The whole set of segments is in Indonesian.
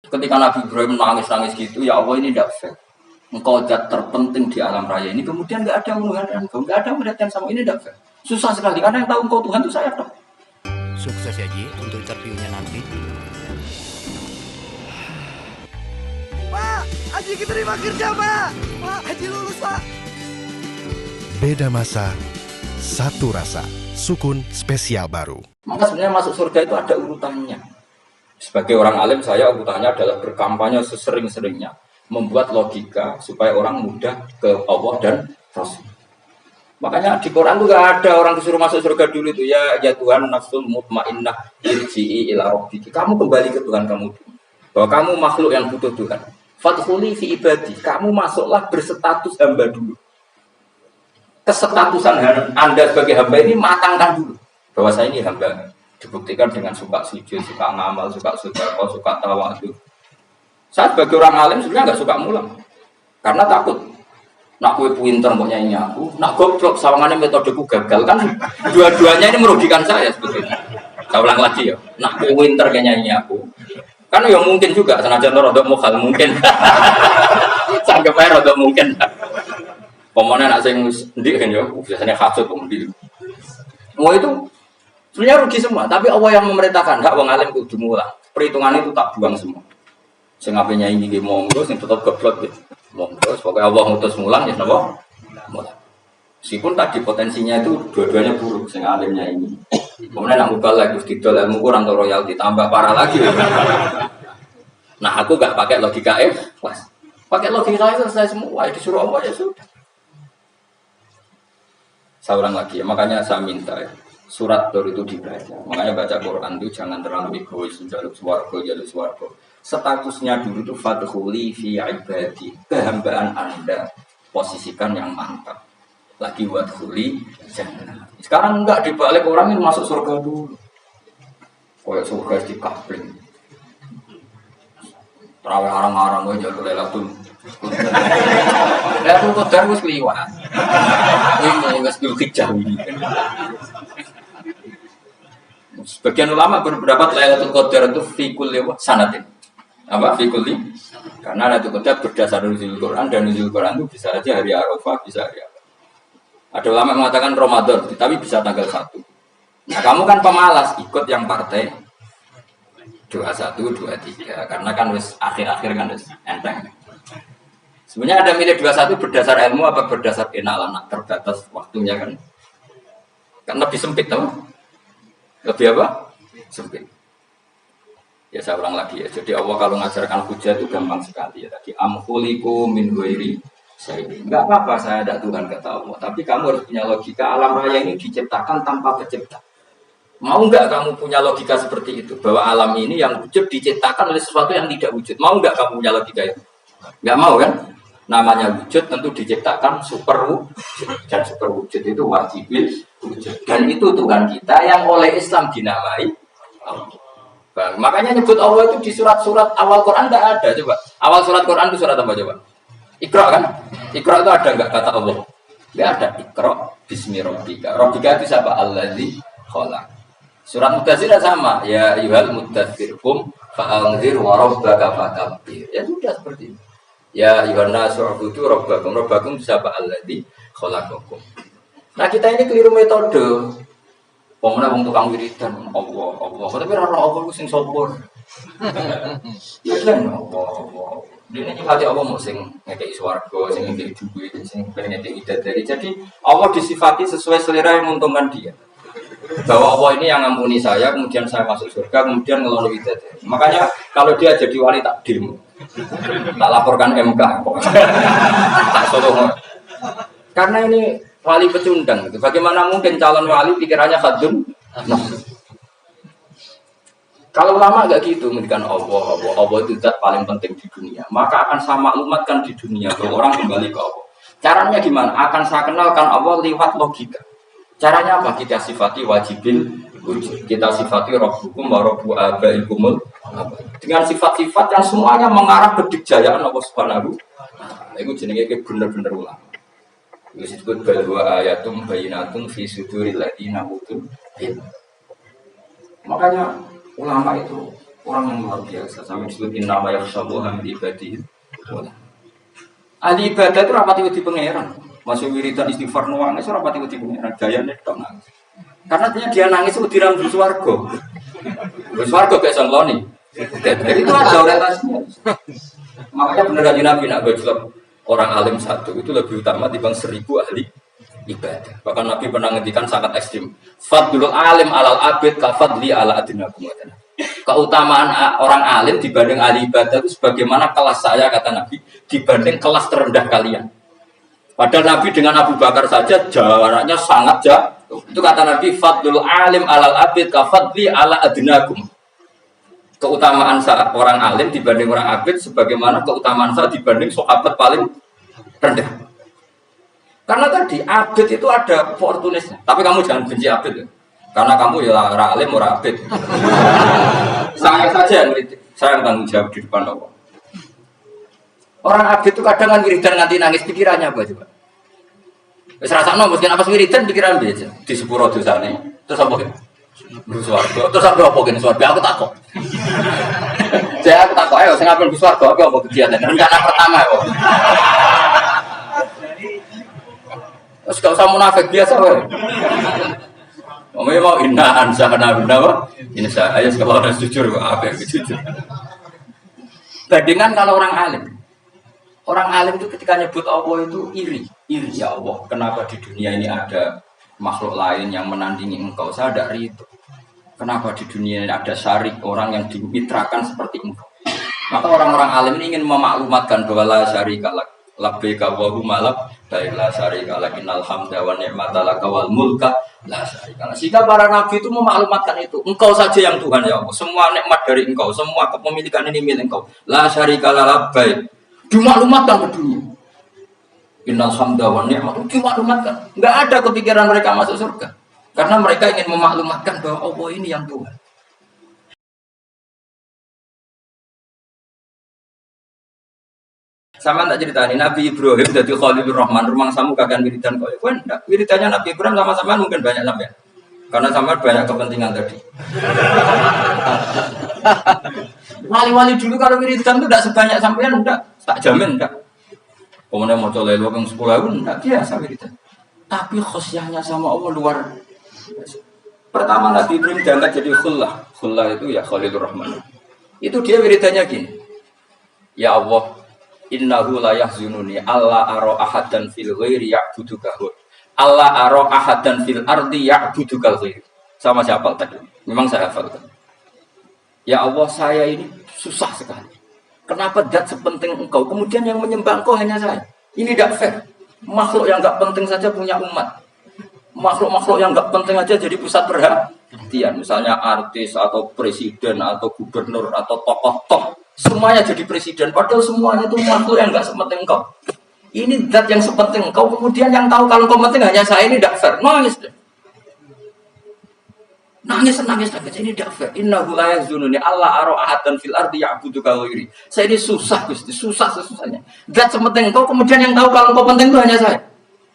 Ketika Nabi Ibrahim nangis-nangis gitu, ya Allah ini tidak fair. Engkau zat terpenting di alam raya ini, kemudian nggak ada menghargai engkau, nggak ada melihatkan sama ini tidak fair. Susah sekali, karena yang tahu engkau Tuhan itu saya tahu. Sukses ya Ji untuk interviewnya nanti. Pak, Haji diterima kerja Pak. Pak, Haji lulus Pak. Beda masa, satu rasa. Sukun spesial baru. Maka sebenarnya masuk surga itu ada urutannya. Sebagai orang alim, saya urutannya adalah berkampanye sesering-seringnya, membuat logika supaya orang mudah ke Allah dan Rasul. Makanya di Quran itu gak ada orang disuruh masuk surga dulu itu, ya Tuhan nafsul mutmainnah irji'i ila rabbiki. Kamu kembali ke Tuhan kamu dulu. Bahwa kamu makhluk yang butuh Tuhan. Fadkhuli fi ibadi. Kamu masuklah berstatus hamba dulu. Kesetatusan Anda sebagai hamba ini matangkan dulu. Bahwa saya ini hamba. Dibuktikan dengan suka sujud, suka ngamal, suka sedekah, suka tawadhu. Saya sebagai orang alim sebenarnya nggak suka mulang. Karena takut. Nak kue pinter mau nyanyi aku, nak goblok sawangannya metodeku gagal kan. Dua-duanya ini merugikan saya sebetulnya. Saya ulang lagi ya. Nak kue pinter kayak nyanyi aku. Kan ya mungkin juga senajan rodok mukal mungkin. Sanggep aja rodok mungkin. Pemane nak sing ndik kan ya, biasanya hasud ndik. Mau itu sebenarnya rugi semua, tapi Allah yang memerintahkan hak wong alim kudu mulang. Perhitungan itu tak buang semua. Sing ape nyanyi nggih monggo, sing tetep goblok nggih. Monggo, pokoknya Allah ngutus mulang ya napa? Mulang. Meskipun tadi potensinya itu dua-duanya buruk sing alimnya ini. Kemudian nak mubal lagi didol ilmu kurang atau royalti tambah parah lagi. Nah, aku enggak pakai logika pas. Pakai logika itu selesai semua, disuruh Allah ya sudah. Saya ulang lagi ya, makanya saya minta ya, surat Tur itu dibaca. Makanya baca Quran itu jangan terlalu egois, jaluk swarga. Statusnya dulu itu fadkhuli fi ibadi, kehambaan Anda posisikan yang mantap. Lagi wadkhuli jannah. Sekarang enggak dibalik orang ini masuk surga dulu. Kayak surga di kapling. Terawih arang-arang gue jalur Lailatul Qadar wis kliwat. Ini wis Dzulhijjah. Sebagian ulama berpendapat Lailatul Qadar itu fi kulli sanatin. Apa fi kulli? Karena Lailatul Qadar berdasar nuzul Quran dan nuzul Quran itu bisa aja hari Arafah, bisa hari apa. Ada ulama yang mengatakan Ramadan, tapi bisa tanggal 1. Nah, kamu kan pemalas ikut yang partai 21, 23 karena kan wis akhir-akhir kan wis enteng. Sebenarnya ada milih 21 berdasar ilmu apa berdasar kenalan terbatas waktunya kan. Kan lebih sempit tau. Lebih apa? Sempit. Ya saya ulang lagi ya. Jadi Allah kalau ngajarkan hujah itu gampang sekali ya. Tadi amkhuliku min ghairi syai'in. Enggak apa-apa saya ada Tuhan kata Allah, tapi kamu harus punya logika alam raya ini diciptakan tanpa pencipta. Mau enggak kamu punya logika seperti itu? Bahwa alam ini yang wujud diciptakan oleh sesuatu yang tidak wujud. Mau enggak kamu punya logika itu? Enggak mau kan? Namanya wujud tentu diciptakan super wujud. Dan super wujud itu wajibil wujud. Dan itu Tuhan kita yang oleh Islam dinamai Allah. Makanya nyebut Allah itu di surat-surat awal Quran enggak ada. Coba. Awal surat Quran itu surat apa coba? Iqra kan? Iqra itu ada enggak kata Allah? Enggak ada. Iqra bismi rabbika. Rabbika itu siapa? Allazi khalaq. Surat Mudaththir sama, ya ayyuhal mudaththir qum fa'anzir wa rabbaka fakabbir. Ya sudah seperti itu. Ya ayyuhan nasu ubudu rabbakum. Rabbakum siapa allazi khalaqakum. Nah, kita ini keliru metode. Pemene wong tukang wiridan Allah. Tapi ora Allah ku sing sapa. Ya kan Allah. Dene iki hati Allah mau sing ngekeki swarga, sing ngekeki duit, sing ngekeki dari. Jadi Allah disifati sesuai selera yang menguntungkan dia. Bahwa Allah ini yang ngampuni saya, kemudian saya masuk surga, kemudian ngeloni bidadari. Makanya kalau dia jadi wali tak demo, tak laporkan MK, tak solo. Karena ini wali pecundang. Bagaimana mungkin calon wali pikirannya khadun? Nah. Kalau ulama enggak gitu, mendikan Allah itu zat paling penting di dunia. Maka akan saya maklumatkan di dunia bahwa orang kembali ke Allah. Caranya gimana? Akan saya kenalkan Allah lewat logika. Caranya apa? Kita sifati wajibil wujud. Kita sifati rabbukum wa rabbu abaikumul. Dengan sifat-sifat yang semuanya mengarah ke dikjayaan Allah Subhanahu. Itu jenenge bener-bener ulama. Disebut bahwa ayatum bayyinatum fi suduril ladina utul ilm. Makanya ulama itu Orang yang luar biasa sampai disebut innama yakhshallaha min ibadihi. Ahli ibadah itu rapati wedi pangeran. Masuk wiridan istighfar nangis rapati wedi pangeran. Gayane tok nangis. Karena dia nangis itu diram di swarga. Swarga kayak sonloni. Jadi itu ada orientasinya. Makanya benar Kanjeng Nabi nak bajlok orang alim satu itu lebih utama dibanding 1000 ahli ibadah. Bahkan Nabi pernah ngendikan sangat ekstrim. Fadlul alim alal abid ka fadli ala adinakum. Keutamaan orang alim dibanding ahli ibadah itu sebagaimana kelas saya kata Nabi dibanding kelas terendah kalian. Padahal Nabi dengan Abu Bakar saja jaraknya sangat jauh. Itu kata Nabi fadlul alim alal abid ka fadli ala adinakum. Keutamaan saat orang alim dibanding orang abid sebagaimana keutamaan saat dibanding sahabat paling rendah. Karena tadi abid itu ada opportunisnya. Tapi kamu jangan benci abid ya. Karena kamu ya orang alim orang abid. Saya saja yang kritik. Saya yang tanggung jawab di depan Allah. Orang abid itu kadang kan wiridan nganti nangis pikirannya apa coba? Wis rasakno mungkin apa wiridan pikiran biasa di sepuro dosane. Terus apa? Swarga. Terus apa kene swarga aku takut. Saya aku takut ayo sing apel swarga apa kegiatan rencana pertama kok. Terus gak usah munafik biasa wae. Mau inna ansana binawa. Ini saya kalau harus jujur kok apa jujur. Bandingan kalau orang alim. Orang alim itu ketika nyebut Allah itu iri ya Allah. Kenapa di dunia ini ada makhluk lain yang menandingi engkau? Saya ada ridho. Kenapa di dunia ini ada syarik orang yang dimitrakan seperti engkau? Maka orang-orang alim ini ingin memaklumatkan bahwa la syarika lak labbaika wa huma labbaik la syarika lak innal hamda wa ni'mata laka wal mulka la syarika lak. Sehingga para nabi itu memaklumatkan itu. Engkau saja yang Tuhan ya Allah. Semua nikmat dari engkau, semua kepemilikan ini milik engkau. La syarika lak labbaik. Dimaklumatkan ke dunia. Innal hamda wa ni'mata dimaklumatkan. Enggak ada kepikiran mereka masuk surga. Karena mereka ingin memaklumatkan bahwa Allah ini yang Tuhan. Sama tak ceritani Nabi Ibrahim jadi Khalilur Rahman, rumang samu kagan wiridan kau. Enggak, wiridannya Nabi Ibrahim sama-sama mungkin banyak sampean. Karena sama banyak kepentingan tadi. Wali-wali dulu kalau wiridan itu tidak sebanyak sampean, enggak, tak jamin enggak. Kemudian mau coba lewat yang 10.000 enggak biasa wiridan. Tapi khosyahnya sama Allah luar biasa. Pertama Nabi Ibrahim diangkat jadi khullah. Khullah itu ya Khalilur Rahman. Itu dia wiridannya gini. Ya Allah, innahu la yahzununi alla ara ahadan fil ghairi ya'buduka. Allah aro ahadan fil ardi ya'budukal ghairi. Sama siapa tadi? Memang saya hafal. Ya Allah, saya ini susah sekali. Kenapa zat sepenting engkau kemudian yang menyembah engkau hanya saya? Ini tidak fair. Makhluk yang enggak penting saja punya umat. Makhluk-makhluk yang enggak penting aja jadi pusat perhatian. Misalnya artis atau presiden atau gubernur atau tokoh-tokoh semuanya jadi presiden. Padahal semuanya itu makhluk yang enggak sepenting engkau. Ini zat yang sepenting engkau, kemudian yang tahu kalau engkau penting hanya saya, ini tidak fair. Nangis deh. Nangis, ini tidak fair. Innahu la yahzununi alla ara ahadan fil ardi ya'buduka ghairi. Saya ini susah Gusti, susah sesusahnya. Zat sepenting engkau, kemudian yang tahu kalau engkau penting itu hanya saya.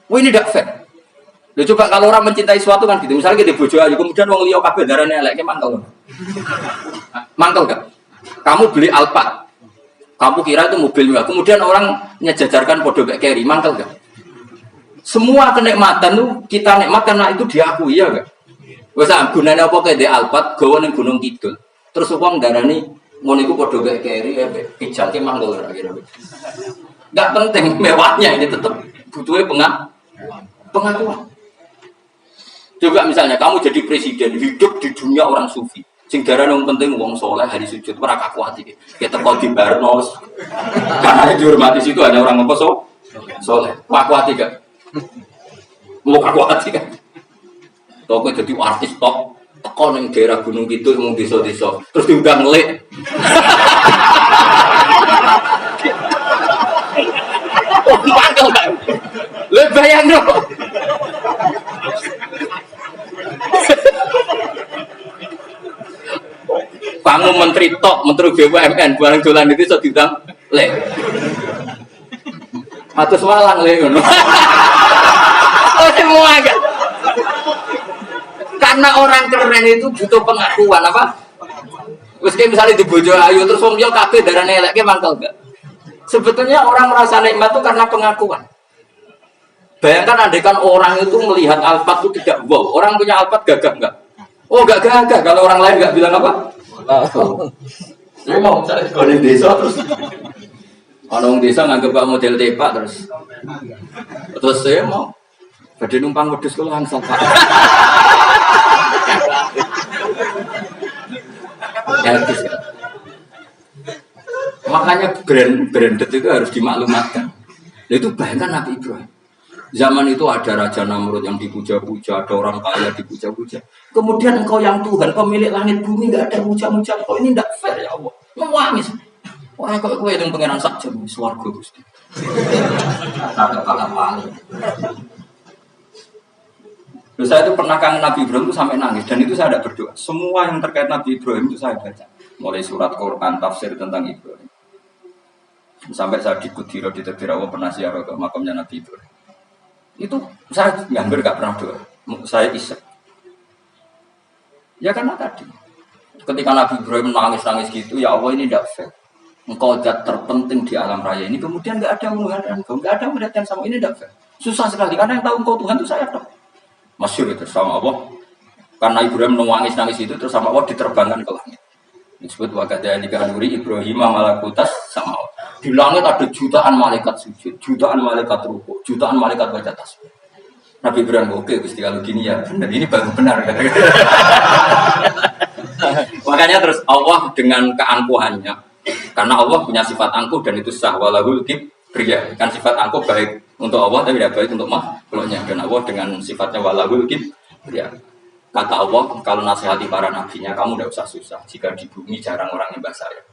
Wah, ini tidak fair. Loh, coba kalau orang mencintai sesuatu kan gitu. Misalnya kita bojo aja, kemudian wong liya kabeh darane elek, mangkel. Mangkel gak? Kamu beli Alphard. Kamu kira itu mobil juga. Kemudian orang nyejajarkan podo kayak carry, mangkel gak? Semua kenikmatan tuh kita nikmat karena itu diakui ya gak? Wes gunanya apa kayak di Alphard, gawe ning Gunung Kidul. Terus wong darani ngono iku podo kayak carry ya pijalke mangkel kira-kira. Enggak penting mewahnya ini tetap butuhnya pengakuan. Coba misalnya kamu jadi presiden, hidup di dunia orang sufi. Sing darane wong penting wong soleh hari sujud ora kakuati. Kita kok di Barnos. Karena dihormati situ hanya orang apa soleh. Kakuati gak? Mau kakuati kan? Toko jadi artis top. Teko ning daerah Gunung Kidul mung desa-desa. Terus diundang ngelik. Oh, mangkel kan? Le bayangno. Kamu menteri top, menteri BUMN, barang dolan itu so diundang le. Atus walang le ngono. Oh semua enggak. Karena orang keren itu butuh pengakuan apa? Wes kayak misalnya di bojo ayu terus wong liya kabeh darane elek ki mangkel enggak? Sebetulnya orang merasa nikmat itu karena pengakuan. Bayangkan andaikan orang itu melihat Alphard itu tidak wow, orang punya Alphard gagah enggak? Oh enggak gagah, kalau orang lain enggak bilang apa? Saya mau cari di desa terus orang desa nganggep Pak model tepak terus saya mau badhe numpang wedhus kula angsal Pak. Gratis kan? Makanya branded itu harus dimaklumatkan. Itu bayangkan Nabi Ibrahim. Zaman itu ada Raja Namrud yang dipuja-puja, ada orang kaya dipuja-puja. Kemudian engkau yang Tuhan, pemilik langit bumi, nggak ada puja-puja. Kau ini tidak fair ya Allah. Menangis. Wah, kau itu pengenan saja, swarga Gusti. Ada paling. Terus saya itu pernah kangen Nabi Ibrahim itu sampai nangis dan itu saya tidak berdoa. Semua yang terkait Nabi Ibrahim itu saya baca. Mulai surat Quran, tafsir tentang Ibrahim. Sampai saya di Kudiro, di Tebirawa pernah ziarah ke makamnya Nabi Ibrahim. Itu saya hampir gak pernah doa. Saya isek. Ya karena tadi. Ketika Nabi Ibrahim nangis-nangis gitu, ya Allah ini tidak fair. Engkau zat terpenting di alam raya ini, kemudian gak ada menghadap engkau, gak ada menghadap sama ini tidak fair. Susah sekali, karena yang tahu engkau Tuhan itu saya tahu. Masyhur itu sama Allah. Karena Ibrahim nangis-nangis itu terus sama Allah diterbangkan ke langit. Disebut wakadaya nikah nuri Ibrahim malakutas sama Allah. Di langit ada jutaan malaikat sujud, jutaan malaikat rukuk, jutaan malaikat baca tasbih. Nabi Ibrahim oke Gusti kalau gini ya benar, ini baru benar. Makanya terus Allah dengan keangkuhannya, karena Allah punya sifat angkuh dan itu sah walahul kibriya. Kan sifat angkuh baik untuk Allah tapi tidak baik untuk makhluknya. Dan Allah dengan sifatnya walahul kibriya. Kata Allah, kalau nasihati para nabinya, kamu tidak usah susah. Jika di bumi jarang orang nyembah saya.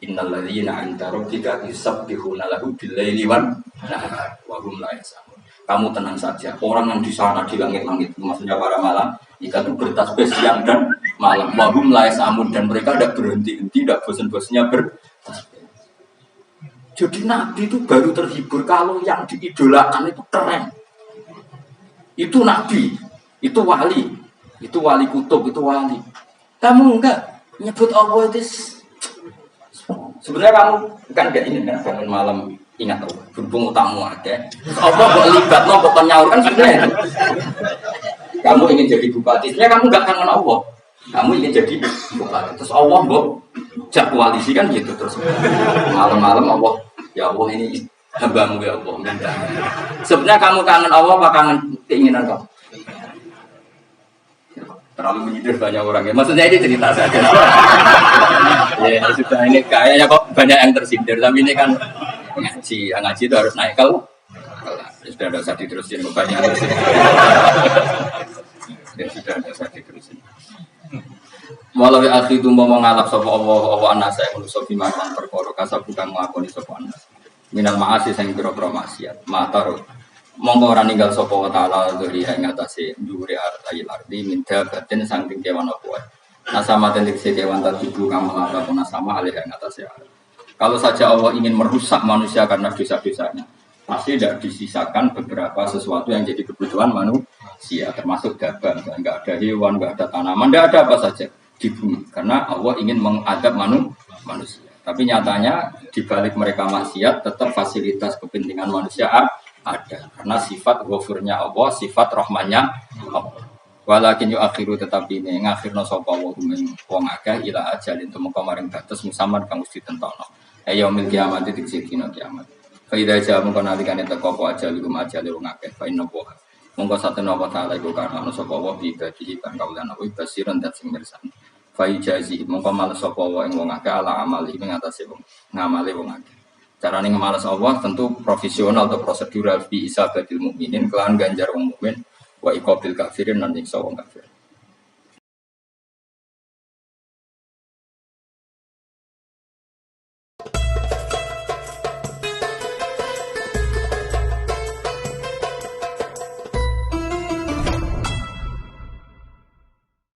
Innalladzina 'inda rabbika yusabbihuna lahu bil-laili wan nahar wa hum la yas'amun. Kamu tenang saja. Orang yang di sana di langit-langit, maksudnya para malam, jika itu bertasbih siang dan malam, wa hum la yas'amun, dan mereka tidak berhenti-henti, tidak bosan-bosannya bertasbih. Jadi Nabi itu baru terhibur kalau yang diidolakan itu keren. Itu Nabi, itu wali. Itu wali kutub, itu wali. Kamu enggak nyebut Allah itu. Sebenarnya kamu kan enggak ini kan bangun malam ingat Allah. Berhubung utamu ada. Allah kok libat no kok nyaur kan sebenarnya. Kamu ingin jadi bupati, sebenarnya kamu enggak kangen Allah. Kamu ingin jadi bupati. Terus Allah kok jak koalisi kan gitu terus. Malam-malam Allah, ya Allah ini hambamu ya Allah minta. Sebenarnya kamu kangen Allah apa kangen keinginan kamu? Terlalu menyindir banyak orang ya. Maksudnya ini cerita saja. Ya sudah ini kayaknya kok banyak yang tersindir. Tapi ini kan ngaji, yang ngaji itu harus naik kalau sudah ada usah diterusin banyak. Ya sudah ada usah diterusin. Walau ya akhi itu mau mengalap sapa Allah anak saya manusia bimakan perkara kasab bukan mengakoni sapa anak. Minal ma'asi sing pira-pira maksiat. Matar mongko ora ninggal sapa wa taala dari ing atase dhuwure arti minta batin saking kewan apa wae. Nasama tendik kewan tertuju kang melakukan nasama alih ing atase. Kalau saja Allah ingin merusak manusia karena dosa-dosanya, pasti tidak disisakan beberapa sesuatu yang jadi kebutuhan manusia, termasuk dagang, enggak ada hewan, enggak ada tanaman, enggak ada apa saja di bumi karena Allah ingin mengadab manusia. Tapi nyatanya di balik mereka maksiat tetap fasilitas kepentingan manusia ada karena sifat ghafurnya Allah, sifat rahmannya Allah. Walakin yu akhiru tetapi ini ngakhirna sapa wa min wong akeh ila ajalin tumeka maring batas musamad kang mesti tentono. Ayo mil kiamat diksi dina kiamat. Fa idza ja mongko nalikane teko apa ajal iku ajale wong akeh fa inna wa. Mongko satena wa taala iku kana sapa wa bi ibadihi kang kaulan wa basiran dat sing mirsani. Fa ijazi mongko males sapa wa ing wong akeh ala amali ing atase wong ngamale wong akeh. Carane ngemalas Allah tentu profesional atau prosedural bi isabatil mukminin kelan ganjar wong mukmin wa iqabil kafirin lan nyiksa wong kafir.